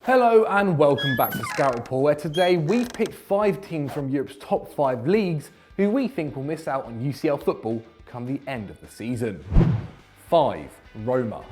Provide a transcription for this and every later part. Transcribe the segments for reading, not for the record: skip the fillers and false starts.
Hello and welcome back to Scout Report, where today we've picked 5 teams from Europe's top 5 leagues who we think will miss out on UCL football come the end of the season. 5. Roma.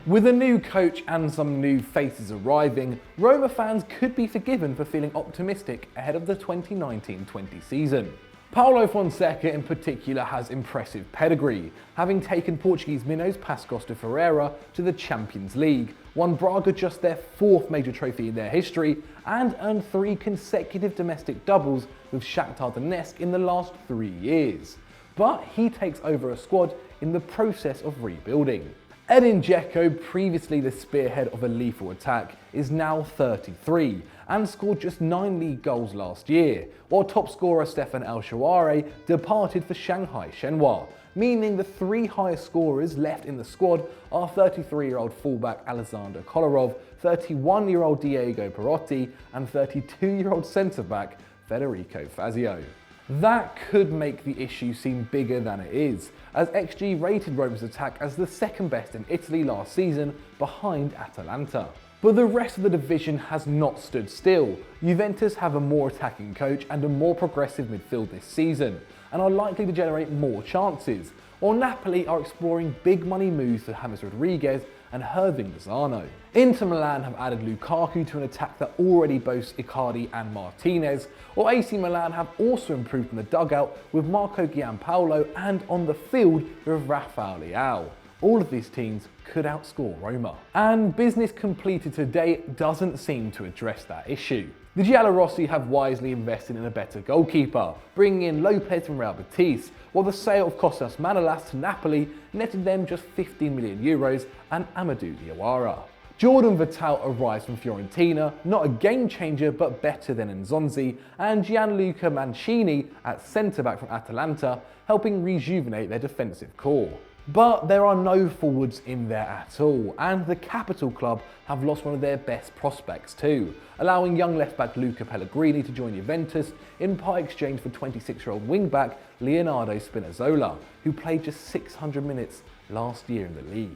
With a new coach and some new faces arriving, Roma fans could be forgiven for feeling optimistic ahead of the 2019-20 season. Paulo Fonseca in particular has impressive pedigree, having taken Portuguese minnows Pascos de Ferreira to the Champions League, won Braga just their 4th major trophy in their history, and earned 3 consecutive domestic doubles with Shakhtar Donetsk in the last 3 years. But he takes over a squad in the process of rebuilding. Edin Dzeko, previously the spearhead of a lethal attack, is now 33 and scored just 9 league goals last year, while top scorer Stefan El Shaarawy departed for Shanghai Shenhua, meaning the 3 highest scorers left in the squad are 33-year-old fullback Alexander Kolarov, 31-year-old Diego Perotti, and 32-year-old centre-back Federico Fazio. That could make the issue seem bigger than it is, as XG rated Roma's attack as the 2nd best in Italy last season, behind Atalanta. But the rest of the division has not stood still. Juventus have a more attacking coach and a more progressive midfield this season, and are likely to generate more chances, while Napoli are exploring big money moves for James Rodriguez and Hirving Lozano. Inter Milan have added Lukaku to an attack that already boasts Icardi and Martinez, while AC Milan have also improved in the dugout with Marco Giampaolo and on the field with Rafael Leao. All of these teams could outscore Roma. And business completed today doesn't seem to address that issue. The Giallorossi have wisely invested in a better goalkeeper, bringing in Lopez from Real Betis, while the sale of Kostas Manolas to Napoli netted them just €15 million and Amadou Diawara. Jordan Vital arrives from Fiorentina, not a game changer but better than Nzonzi, and Gianluca Mancini at centre-back from Atalanta, helping rejuvenate their defensive core. But there are no forwards in there at all, and the Capital Club have lost one of their best prospects too, allowing young left-back Luca Pellegrini to join Juventus in part exchange for 26-year-old wing-back Leonardo Spinazzola, who played just 600 minutes last year in the league.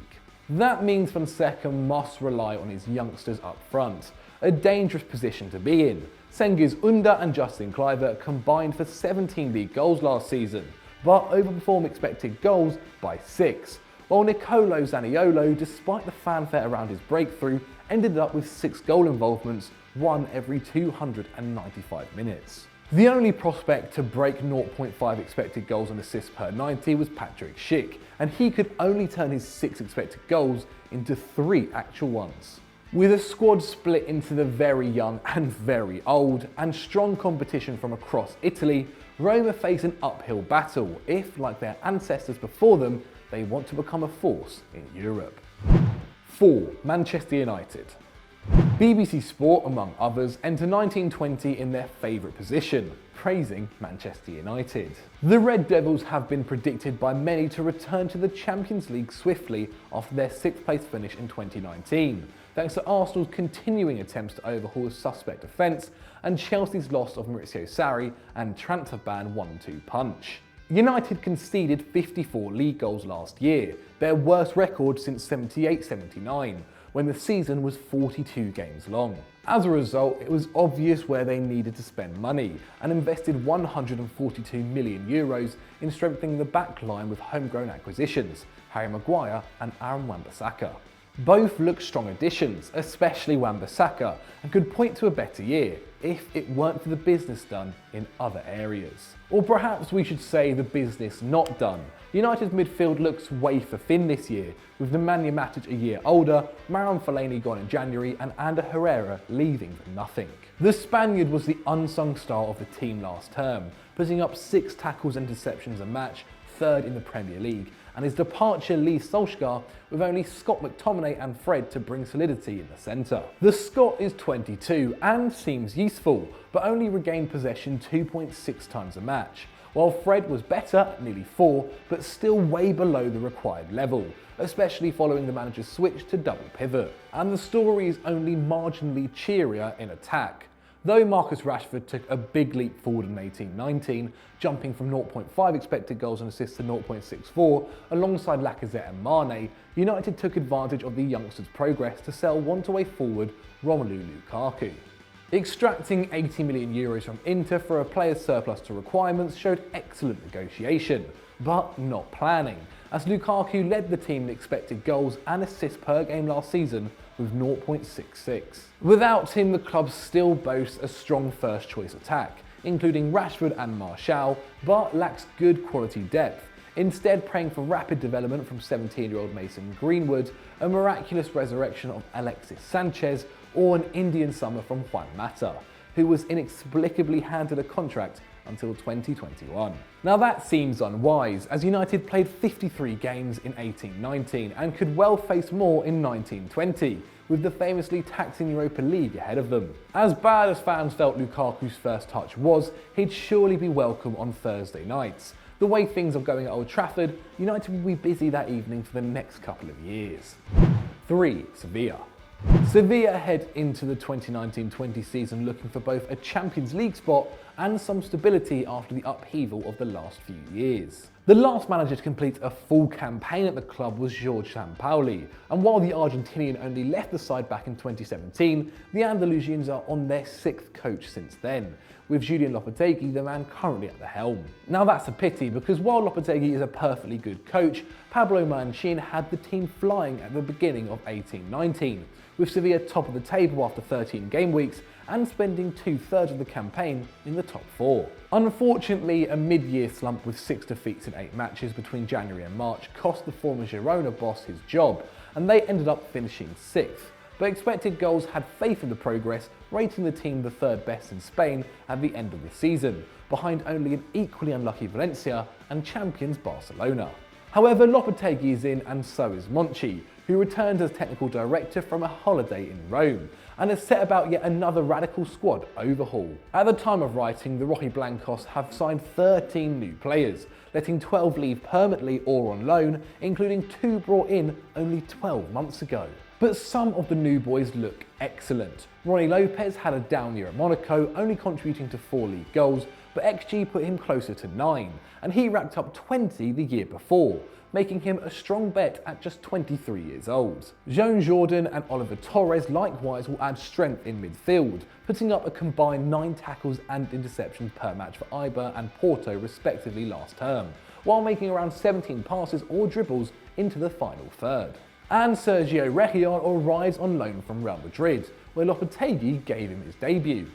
That means Fonseca must rely on his youngsters up front, a dangerous position to be in. Cengiz Under and Justin Kluivert combined for 17 league goals last season, but overperformed expected goals by 6, while Nicolo Zaniolo, despite the fanfare around his breakthrough, ended up with 6 goal involvements, 1 every 295 minutes. The only prospect to break 0.5 expected goals and assists per 90 was Patrick Schick, and he could only turn his 6 expected goals into 3 actual ones. With a squad split into the very young and very old, and strong competition from across Italy, Roma face an uphill battle if, like their ancestors before them, they want to become a force in Europe. 4. Manchester United. BBC Sport, among others, enter 1920 in their favourite position, praising Manchester United. The Red Devils have been predicted by many to return to the Champions League swiftly after their 6th place finish in 2019, thanks to Arsenal's continuing attempts to overhaul a suspect defence and Chelsea's loss of Maurizio Sarri and transfer ban 1-2 punch. United conceded 54 league goals last year, their worst record since 78-79, when the season was 42 games long. As a result, it was obvious where they needed to spend money and invested €142 million in strengthening the back line with homegrown acquisitions, Harry Maguire and Aaron Wan-Bissaka. Both look strong additions, especially Wan-Bissaka, and could point to a better year if it weren't for the business done in other areas. Or perhaps we should say the business not done. United's midfield looks wafer thin this year, with Nemanja Matic a year older, Marouane Fellaini gone in January, and Ander Herrera leaving for nothing. The Spaniard was the unsung star of the team last term, putting up 6 tackles and interceptions a match, 3rd in the Premier League, and his departure leaves Solskjaer with only Scott McTominay and Fred to bring solidity in the centre. The Scot is 22 and seems useful, but only regained possession 2.6 times a match, while Fred was better at nearly 4, but still way below the required level, especially following the manager's switch to double pivot. And the story is only marginally cheerier in attack. though Marcus Rashford took a big leap forward in 18-19, jumping from 0.5 expected goals and assists to 0.64, alongside Lacazette and Mane, United took advantage of the youngster's progress to sell one-way forward Romelu Lukaku. Extracting €80 million from Inter for a player's surplus to requirements showed excellent negotiation, but not planning, as Lukaku led the team in expected goals and assists per game last season with 0.66. Without him, the club still boasts a strong first-choice attack, including Rashford and Martial, but lacks good quality depth, instead praying for rapid development from 17-year-old Mason Greenwood, a miraculous resurrection of Alexis Sanchez, or an Indian summer from Juan Mata, who was inexplicably handed a contract until 2021. Now that seems unwise, as United played 53 games in 18-19 and could well face more in 19-20, with the famously taxing Europa League ahead of them. As bad as fans felt Lukaku's first touch was, he'd surely be welcome on Thursday nights. The way things are going at Old Trafford, United will be busy that evening for the next couple of years. 3. Sevilla. Sevilla head into the 2019-20 season looking for both a Champions League spot and some stability after the upheaval of the last few years. The last manager to complete a full campaign at the club was Jorge Sampaoli, and while the Argentinian only left the side back in 2017, the Andalusians are on their 6th coach since then, with Julian Lopetegui the man currently at the helm. Now that's a pity, because while Lopetegui is a perfectly good coach, Pablo Manchin had the team flying at the beginning of 18-19, with Sevilla top of the table after 13 game weeks and spending 2/3 of the campaign in the top 4. Unfortunately, a mid-year slump with 6 defeats in 8 matches between January and March cost the former Girona boss his job, and they ended up finishing 6th. But expected goals had faith in the progress, rating the team the 3rd best in Spain at the end of the season, behind only an equally unlucky Valencia and champions Barcelona. However, Lopetegui is in, and so is Monchi, who returned as technical director from a holiday in Rome, and has set about yet another radical squad overhaul. At the time of writing, the Rojiblancos have signed 13 new players, letting 12 leave permanently or on loan, including 2 brought in only 12 months ago. But some of the new boys look excellent. Ronnie Lopez had a down year at Monaco, only contributing to 4 league goals, but XG put him closer to 9, and he racked up 20 the year before, making him a strong bet at just 23 years old. Joan Jordan and Oliver Torres likewise will add strength in midfield, putting up a combined 9 tackles and interceptions per match for Eibar and Porto respectively last term, while making around 17 passes or dribbles into the final third. And Sergio Reguillon arrives on loan from Real Madrid, where Lopetegui gave him his debut.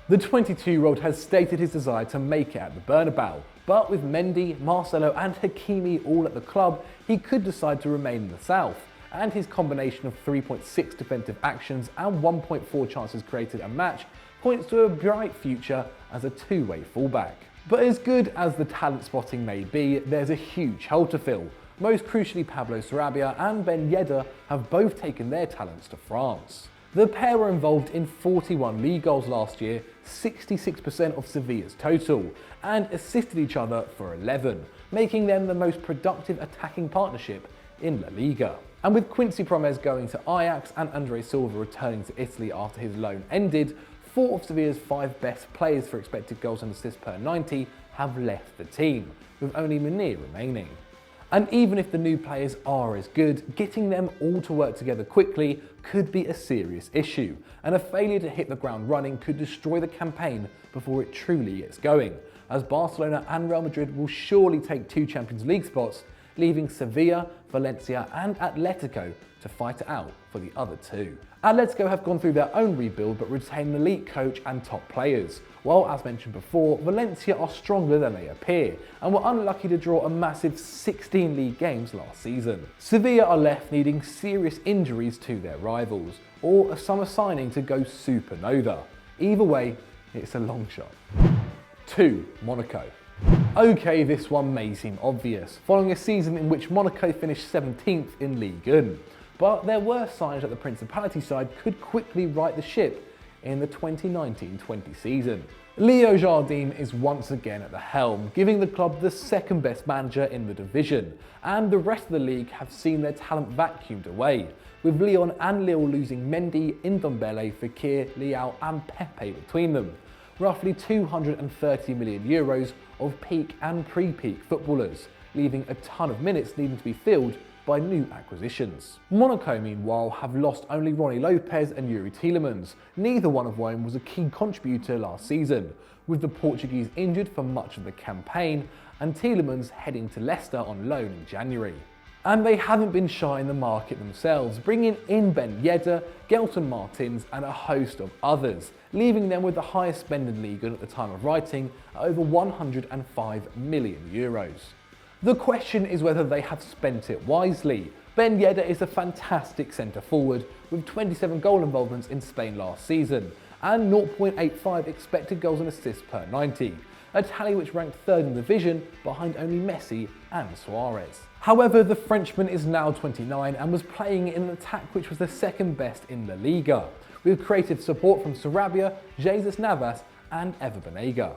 The 22-year-old has stated his desire to make it at the Bernabeu, but with Mendy, Marcelo and Hakimi all at the club, he could decide to remain in the south, and his combination of 3.6 defensive actions and 1.4 chances created a match points to a bright future as a two-way fullback. But as good as the talent spotting may be, there's a huge hole to fill. Most crucially, Pablo Sarabia and Ben Yedder have both taken their talents to France. The pair were involved in 41 league goals last year, 66% of Sevilla's total, and assisted each other for 11, making them the most productive attacking partnership in La Liga. And with Quincy Promes going to Ajax and Andre Silva returning to Italy after his loan ended, 4 of Sevilla's 5 best players for expected goals and assists per 90 have left the team, with only Mueller remaining. And even if the new players are as good, getting them all to work together quickly could be a serious issue, and a failure to hit the ground running could destroy the campaign before it truly gets going, as Barcelona and Real Madrid will surely take 2 Champions League spots, leaving Sevilla, Valencia and Atletico to fight it out for the other 2. Atletico have gone through their own rebuild but retain an elite coach and top players, while as mentioned before, Valencia are stronger than they appear and were unlucky to draw a massive 16 league games last season. Sevilla are left needing serious injuries to their rivals, or a summer signing to go supernova. Either way, it's a long shot. 2. Monaco. Okay, this one may seem obvious, following a season in which Monaco finished 17th in Ligue 1, but there were signs that the Principality side could quickly right the ship in the 2019-20 season. Leo Jardim is once again at the helm, giving the club the second best manager in the division, and the rest of the league have seen their talent vacuumed away, with Lyon and Lille losing Mendy, Ndombele, Fekir, Leao and Pepe between them. Roughly 230 million euros of peak and pre-peak footballers, leaving a ton of minutes needing to be filled by new acquisitions. Monaco, meanwhile, have lost only Ronnie Lopez and Yuri Tielemans, neither one of whom was a key contributor last season, with the Portuguese injured for much of the campaign and Tielemans heading to Leicester on loan in January. And they haven't been shy in the market themselves, bringing in Ben Yedder, Gelton Martins and a host of others, leaving them with the highest spend in Liga at the time of writing at over 105 million euros. The question is whether they have spent it wisely. Ben Yedder is a fantastic centre forward with 27 goal involvements in Spain last season and 0.85 expected goals and assists per 90, a tally which ranked third in the division behind only Messi and Suarez. However, the Frenchman is now 29 and was playing in an attack which was the second best in the Liga, with creative support from Sarabia, Jesus Navas and Ever Banega.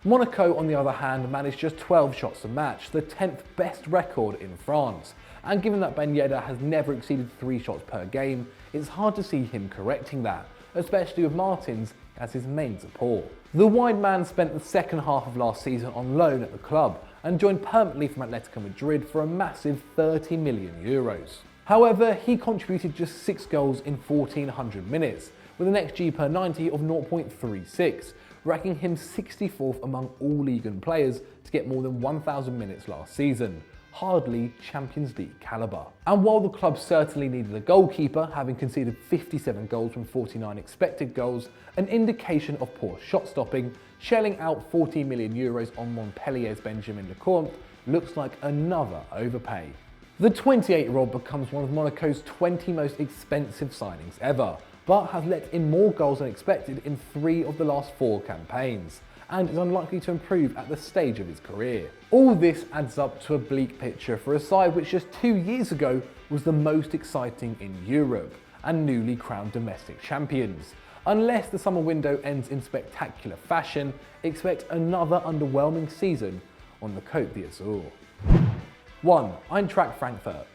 Monaco, on the other hand, managed just 12 shots a match, the 10th best record in France. And given that Ben Yedder has never exceeded 3 shots per game, it's hard to see him correcting that, especially with Martins as his main support. The wide man spent the second half of last season on loan at the club and joined permanently from Atletico Madrid for a massive 30 million euros. However, he contributed just 6 goals in 1,400 minutes, with an XG per 90 of 0.36, ranking him 64th among all Ligan players to get more than 1,000 minutes last season. Hardly Champions League calibre. And while the club certainly needed a goalkeeper, having conceded 57 goals from 49 expected goals, an indication of poor shot stopping, shelling out 40 million euros on Montpellier's Benjamin Lecointe looks like another overpay. The 28-year-old becomes one of Monaco's 20 most expensive signings ever, but has let in more goals than expected in 3 of the last 4 campaigns, and is unlikely to improve at this stage of his career. All this adds up to a bleak picture for a side which just 2 years ago was the most exciting in Europe and newly crowned domestic champions. Unless the summer window ends in spectacular fashion, expect another underwhelming season on the Côte d'Azur. 1. Eintracht Frankfurt.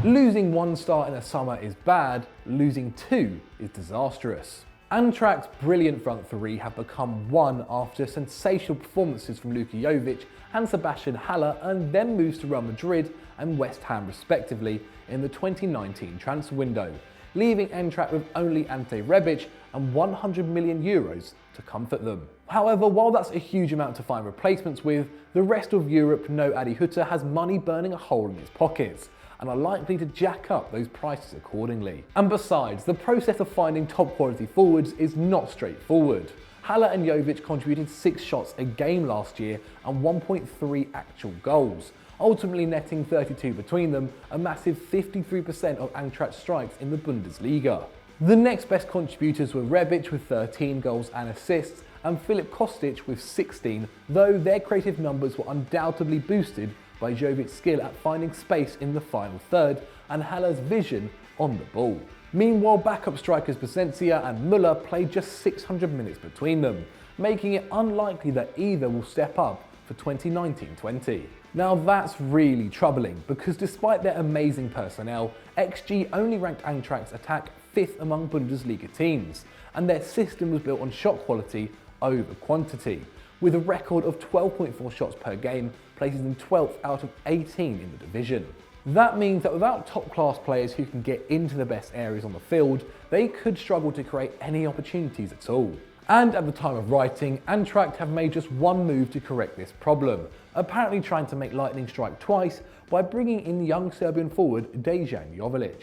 Losing 1 star in a summer is bad, losing 2 is disastrous. Eintracht's brilliant front 3 have become 1 after sensational performances from Luka Jovic and Sebastian Haller, and then moves to Real Madrid and West Ham respectively in the 2019 transfer window, leaving Eintracht with only Ante Rebic and 100 million euros to comfort them. However, while that's a huge amount to find replacements with, the rest of Europe know Adi Hütter has money burning a hole in his pockets, and are likely to jack up those prices accordingly. And besides, the process of finding top quality forwards is not straightforward. Haller and Jovic contributed 6 shots a game last year and 1.3 actual goals, ultimately netting 32 between them, a massive 53% of Eintracht's strikes in the Bundesliga. The next best contributors were Rebic with 13 goals and assists and Filip Kostic with 16, though their creative numbers were undoubtedly boosted by Jovic's skill at finding space in the final third and Haller's vision on the ball. Meanwhile, backup strikers Paciencia and Mueller played just 600 minutes between them, making it unlikely that either will step up for 2019-20. Now that's really troubling, because despite their amazing personnel, XG only ranked Eintracht's attack 5th among Bundesliga teams, and their system was built on shot quality over quantity, with a record of 12.4 shots per game, placing them 12th out of 18 in the division. That means that without top-class players who can get into the best areas on the field, they could struggle to create any opportunities at all. And at the time of writing, Eintracht have made just 1 move to correct this problem, apparently trying to make lightning strike twice by bringing in young Serbian forward Dejan Jovalic.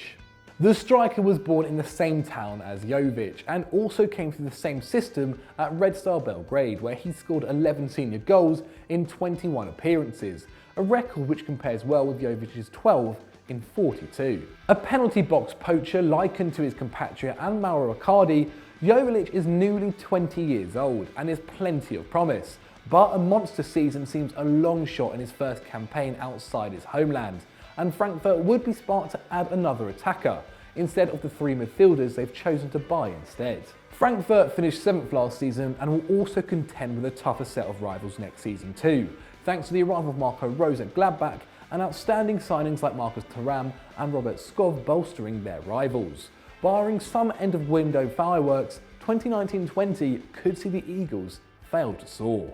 The striker was born in the same town as Jovic and also came through the same system at Red Star Belgrade, where he scored 11 senior goals in 21 appearances, a record which compares well with Jovic's 12 in 42. A penalty box poacher likened to his compatriot and Mauro Icardi, Jovalic is newly 20 years old and is plenty of promise, but a monster season seems a long shot in his first campaign outside his homeland, and Frankfurt would be smart to add another attacker, instead of the 3 midfielders they've chosen to buy instead. Frankfurt finished 7th last season and will also contend with a tougher set of rivals next season too, thanks to the arrival of Marco Rose at Gladbach and outstanding signings like Marcus Thuram and Robert Skov bolstering their rivals. Barring some end-of-window fireworks, 2019-20 could see the Eagles fail to soar.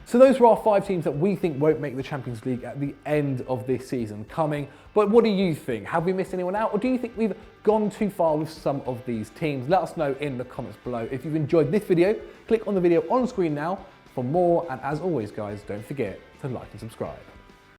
So those were our 5 teams that we think won't make the Champions League at the end of this season coming. But what do you think? Have we missed anyone out, or do you think we've gone too far with some of these teams? Let us know in the comments below. If you've enjoyed this video, click on the video on screen now for more. And as always, guys, don't forget to like and subscribe.